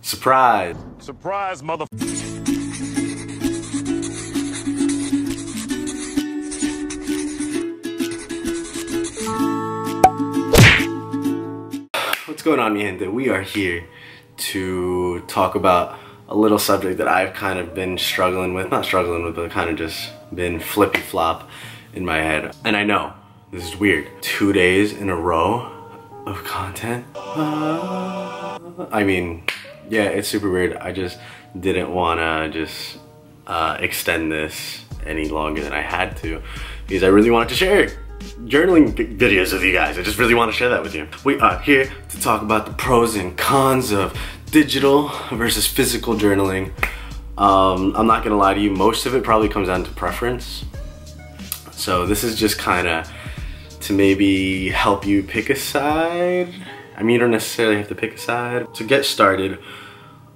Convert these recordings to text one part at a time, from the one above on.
Surprise. Surprise, mother. What's going on, mi gente? We are here to talk about a little subject that I've kind of been struggling with, not struggling with, but kind of just been flippy flop in my head. And I know, this is weird. 2 days in a row of content. I mean, yeah, it's super weird. I just didn't wanna just extend this any longer than I had to, because I really wanted to share journaling videos with you guys. I just really want to share that with you. We are here to talk about the pros and cons of digital versus physical journaling. I'm not gonna lie to you, most of it probably comes down to preference. So this is just kind of to maybe help you pick a side. I mean, you don't necessarily have to pick a side. To get started,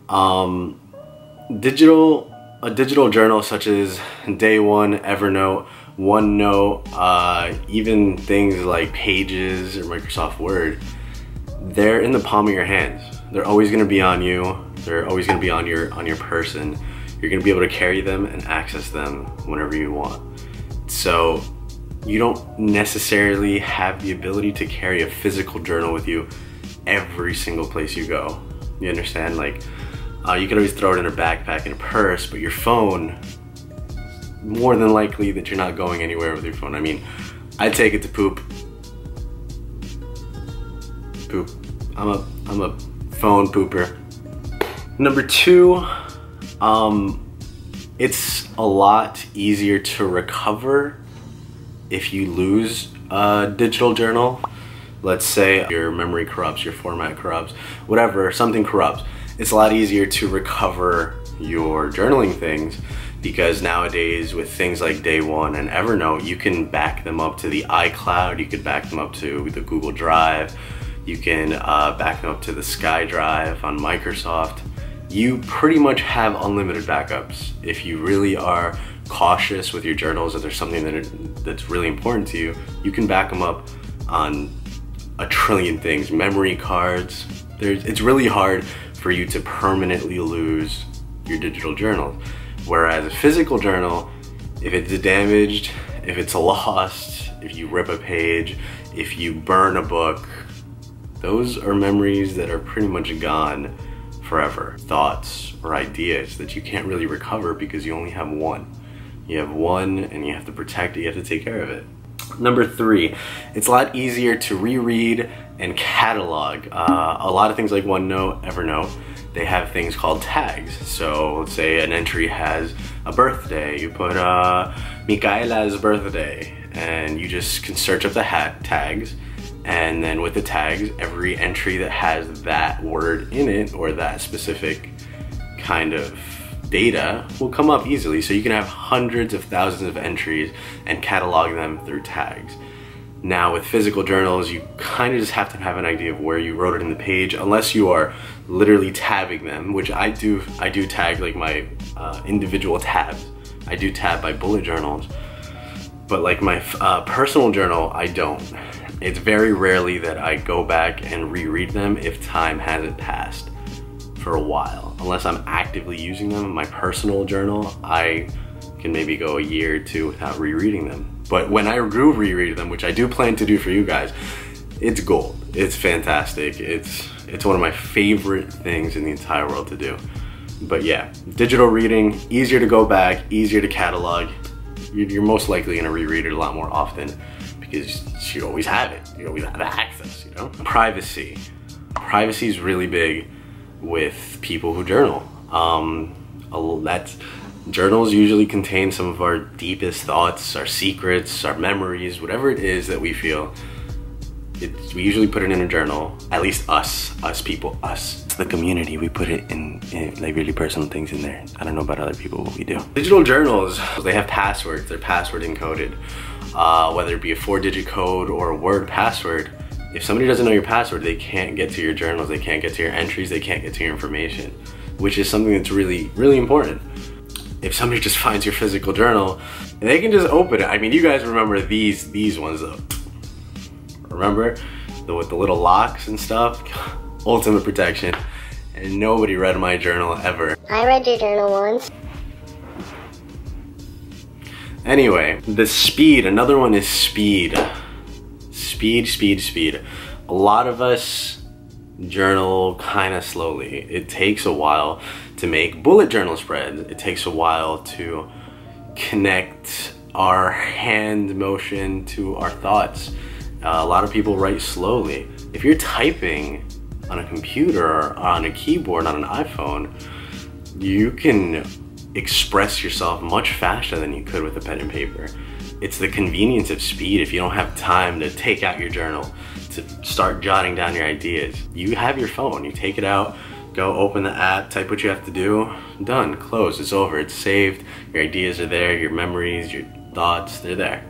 a digital journal such as Day One, Evernote, OneNote, even things like Pages or Microsoft Word, they're in the palm of your hands. They're always gonna be on you. They're always gonna be on your person. You're gonna be able to carry them and access them whenever you want. So you don't necessarily have the ability to carry a physical journal with you every single place you go. You understand? Like, you can always throw it in a backpack, in a purse, but your phone, more than likely that you're not going anywhere with your phone. I mean, I take it to poop. I'm a phone pooper. Number two, it's a lot easier to recover if you lose a digital journal. Let's say your memory corrupts, your format corrupts, whatever, something corrupts. It's a lot easier to recover your journaling things, because nowadays with things like Day One and Evernote, you can back them up to the iCloud, you could back them up to the Google Drive, you can back them up to the SkyDrive on Microsoft. You pretty much have unlimited backups. If you really are cautious with your journals, if there's something that's really important to you, you can back them up on a trillion things, memory cards. It's really hard for you to permanently lose your digital journals. Whereas a physical journal, if it's damaged, if it's lost, if you rip a page, if you burn a book, those are memories that are pretty much gone forever. Thoughts or ideas that you can't really recover because you only have one. You have one and you have to protect it, you have to take care of it. Number three, it's a lot easier to reread and catalog. A lot of things like OneNote, Evernote, they have things called tags. So let's say an entry has a birthday, you put Micaela's birthday, and you just can search up the tags, and then with the tags, every entry that has that word in it or that specific kind of data will come up easily. So you can have hundreds of thousands of entries and catalog them through tags. Now with physical journals, you kind of just have to have an idea of where you wrote it in the page, unless you are literally tabbing them, which I do tag like my individual tabs. I do tab by bullet journals, but like my personal journal, I don't. It's very rarely that I go back and reread them if time hasn't passed for a while. Unless I'm actively using them in my personal journal, I can maybe go a year or two without rereading them. But when I do reread them, which I do plan to do for you guys, it's gold. It's fantastic. It's one of my favorite things in the entire world to do. But yeah, digital reading, easier to go back, easier to catalog. You're most likely gonna reread it a lot more often because you always have it. You always have access, you know? Privacy. Privacy is really big with people who journal. Journals usually contain some of our deepest thoughts, our secrets, our memories, whatever it is that we feel. We usually put it in a journal, at least us people, us. It's the community, we put it in like really personal things in there. I don't know about other people, what we do. Digital journals, they have passwords, they're password encoded. Whether it be a 4-digit code or a word password, if somebody doesn't know your password, they can't get to your journals, they can't get to your entries, they can't get to your information, which is something that's really, really important. If somebody just finds your physical journal, they can just open it. I mean, you guys remember these ones though. Remember? With the little locks and stuff? Ultimate protection. and nobody read my journal ever. I read your journal once. Anyway, the speed, another one is speed. Speed. A lot of us journal kind of slowly. It takes a while to make bullet journal spreads. It takes a while to connect our hand motion to our thoughts. A lot of people write slowly. If you're typing on a computer or on a keyboard on an iPhone, you can express yourself much faster than you could with a pen and paper. It's the convenience of speed. If you don't have time to take out your journal, to start jotting down your ideas, you have your phone, you take it out, go open the app, type what you have to do, done, close, it's over, it's saved, your ideas are there, your memories, your thoughts, they're there.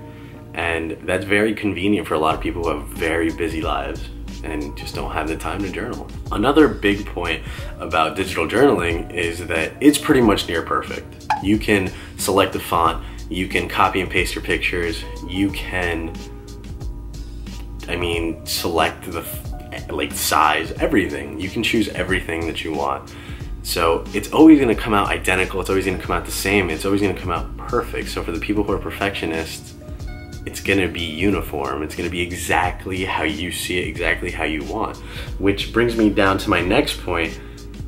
And that's very convenient for a lot of people who have very busy lives and just don't have the time to journal. Another big point about digital journaling is that it's pretty much near perfect. You can select the font, you can copy and paste your pictures, you can, select the size, everything. You can choose everything that you want. So it's always gonna come out identical, it's always gonna come out the same, it's always gonna come out perfect. So for the people who are perfectionists, it's gonna be uniform. It's gonna be exactly how you see it, exactly how you want. Which brings me down to my next point.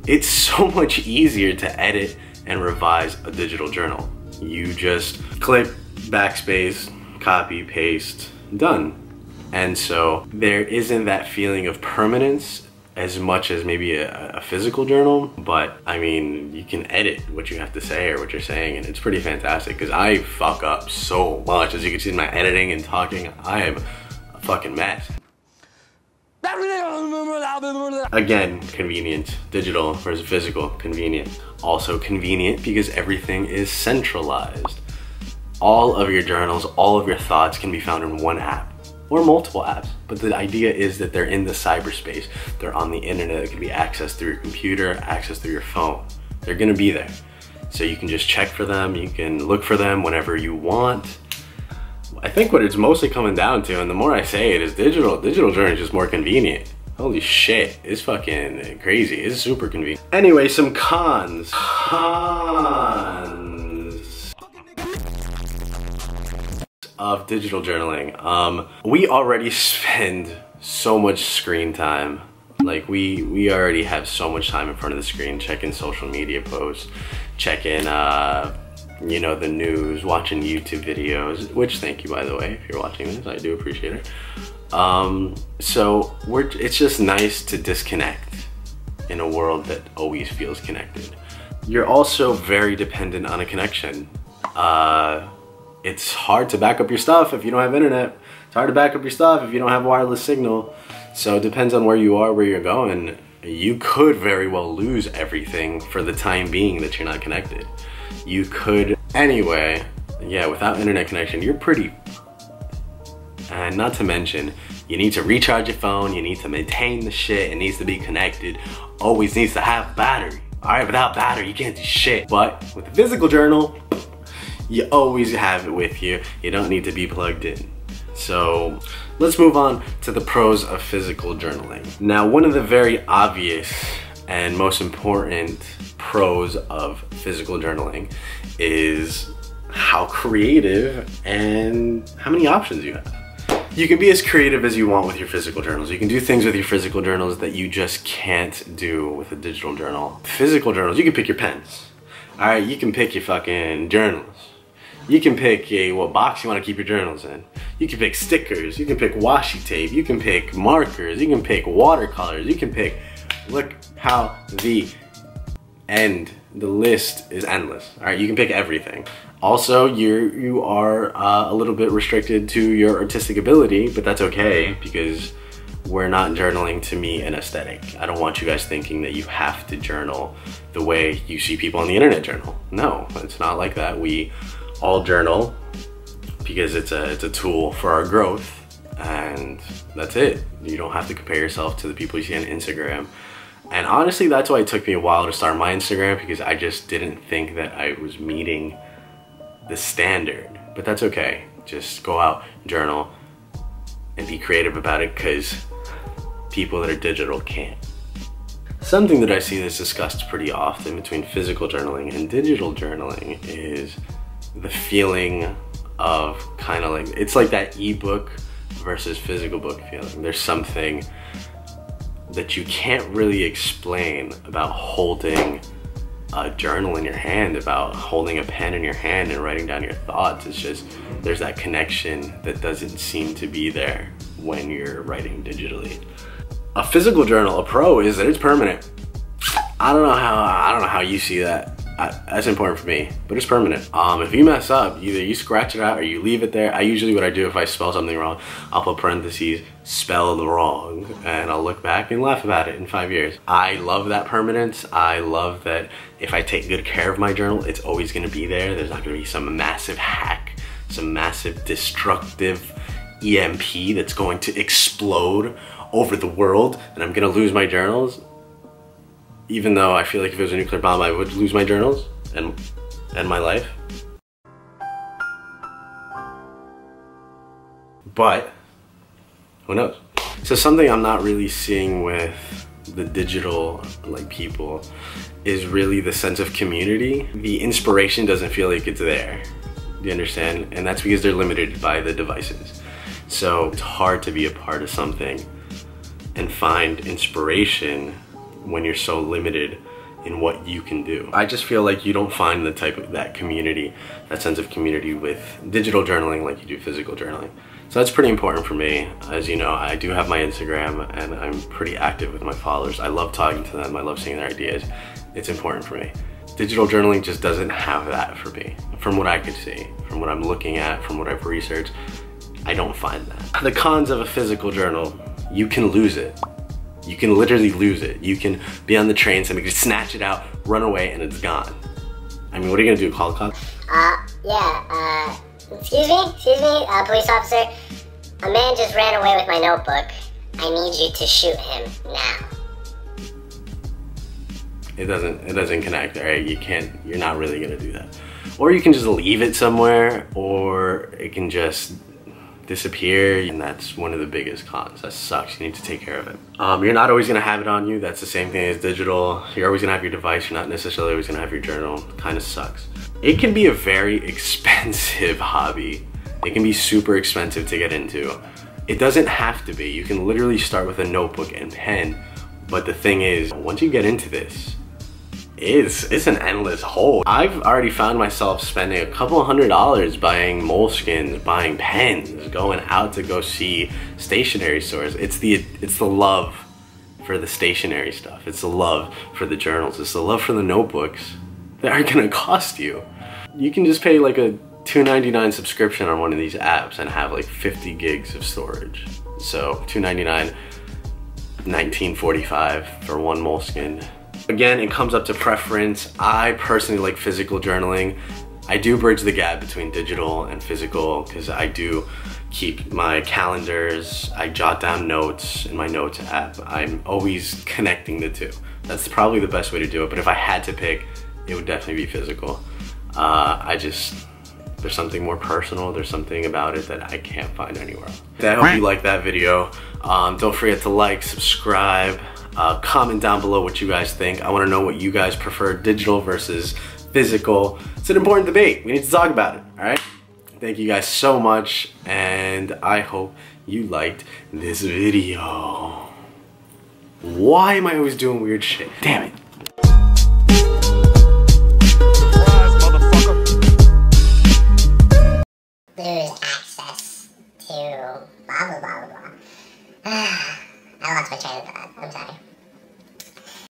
It's so much easier to edit and revise a digital journal. You just click, backspace, copy, paste, done. And so there isn't that feeling of permanence as much as maybe a physical journal, but you can edit what you have to say or what you're saying, and it's pretty fantastic because I fuck up so much. As you can see in my editing and talking, I am a fucking mess. Again, convenient. Digital versus physical, convenient. Also convenient because everything is centralized. All of your journals, all of your thoughts can be found in one app. Or multiple apps, but the idea is that they're in the cyberspace. They're on the internet. It can be accessed through your computer, accessed through your phone. They're gonna be there. So you can just check for them, you can look for them whenever you want. I think what it's mostly coming down to, and the more I say it, is digital journal is just more convenient. Holy shit, it's fucking crazy, it's super convenient. Anyway, some cons. Of digital journaling. We already spend so much screen time. Like we already have so much time in front of the screen, checking social media posts, checking the news, watching YouTube videos, which thank you by the way if you're watching this, I do appreciate it. So it's just nice to disconnect in a world that always feels connected. You're also very dependent on a connection. It's hard to back up your stuff if you don't have internet. It's hard to back up your stuff if you don't have wireless signal. So it depends on where you are, where you're going. You could very well lose everything for the time being that you're not connected. You could, anyway, yeah, without internet connection, you're pretty, and not to mention, you need to recharge your phone, you need to maintain the shit, it needs to be connected, always needs to have battery. All right, without battery, you can't do shit. But with a physical journal, you always have it with you. You don't need to be plugged in. So let's move on to the pros of physical journaling. Now, one of the very obvious and most important pros of physical journaling is how creative and how many options you have. You can be as creative as you want with your physical journals. You can do things with your physical journals that you just can't do with a digital journal. Physical journals, you can pick your pens. All right, you can pick your fucking journals. You can pick what box you want to keep your journals in. You can pick stickers, you can pick washi tape, you can pick markers, you can pick watercolors, you can pick, look how the list is endless. All right, you can pick everything. Also, you are a little bit restricted to your artistic ability, but that's okay because we're not journaling to meet an aesthetic. I don't want you guys thinking that you have to journal the way you see people on the internet journal. No, it's not like that. We all journal because it's a tool for our growth, and that's it. You don't have to compare yourself to the people you see on Instagram. And honestly, that's why it took me a while to start my Instagram, because I just didn't think that I was meeting the standard. But that's okay. Just go out, journal, and be creative about it, because people that are digital can't. Something that I see that's discussed pretty often between physical journaling and digital journaling is the feeling of kind of like, it's like that ebook versus physical book feeling. There's something that you can't really explain about holding a journal in your hand, about holding a pen in your hand and writing down your thoughts. It's just, there's that connection that doesn't seem to be there when you're writing digitally. A physical journal, a pro, is that it's permanent. I don't know how you see that. That's important for me, but it's permanent. If you mess up, either you scratch it out or you leave it there. What I do if I spell something wrong, I'll put parentheses, spelled wrong, and I'll look back and laugh about it in 5 years. I love that permanence. I love that if I take good care of my journal, it's always gonna be there. There's not gonna be some massive hack, some massive destructive EMP that's going to explode over the world and I'm gonna lose my journals. Even though I feel like if it was a nuclear bomb, I would lose my journals and my life. But who knows? So something I'm not really seeing with the digital people is really the sense of community. The inspiration doesn't feel like it's there. Do you understand? And that's because they're limited by the devices. So it's hard to be a part of something and find inspiration when you're so limited in what you can do. I just feel like you don't find the type of that community, that sense of community with digital journaling like you do physical journaling. So that's pretty important for me. As you know, I do have my Instagram and I'm pretty active with my followers. I love talking to them, I love seeing their ideas. It's important for me. Digital journaling just doesn't have that for me. From what I could see, from what I'm looking at, from what I've researched, I don't find that. The cons of a physical journal, you can lose it. You can literally lose it. You can be on the train, somebody can snatch it out, run away, and it's gone. I mean, what are you gonna do, call the cops? Excuse me, police officer. A man just ran away with my notebook. I need you to shoot him now. It doesn't connect, all right? You're not really gonna do that. Or you can just leave it somewhere, or it can just disappear, and that's one of the biggest cons. That sucks. You need to take care of it. You're not always gonna have it on you. That's the same thing as digital. You're always gonna have your device. You're not necessarily always gonna have your journal. Kind of sucks. It can be a very expensive hobby. It can be super expensive to get into. It doesn't have to be. You can literally start with a notebook and pen, but the thing is, once you get into this, it's an endless hole. I've already found myself spending a couple $100s buying moleskins, buying pens, going out to go see stationery stores. It's the love for the stationery stuff. It's the love for the journals. It's the love for the notebooks that are gonna cost you. You can just pay like a $2.99 subscription on one of these apps and have like 50 gigs of storage. So $2.99, $19.45 for one moleskin. Again, it comes up to preference. I personally like physical journaling. I do bridge the gap between digital and physical because I do keep my calendars. I jot down notes in my notes app. I'm always connecting the two. That's probably the best way to do it, but if I had to pick, it would definitely be physical. There's something more personal. There's something about it that I can't find anywhere else. I hope you liked that video. Don't forget to like, subscribe, comment down below what you guys think. I want to know what you guys prefer, digital versus physical. It's an important debate. We need to talk about it, all right? Thank you guys so much, and I hope you liked this video. Why am I always doing weird shit? Damn it. Lose access to blah blah blah blah blah. I lost my train of thought. I'm sorry.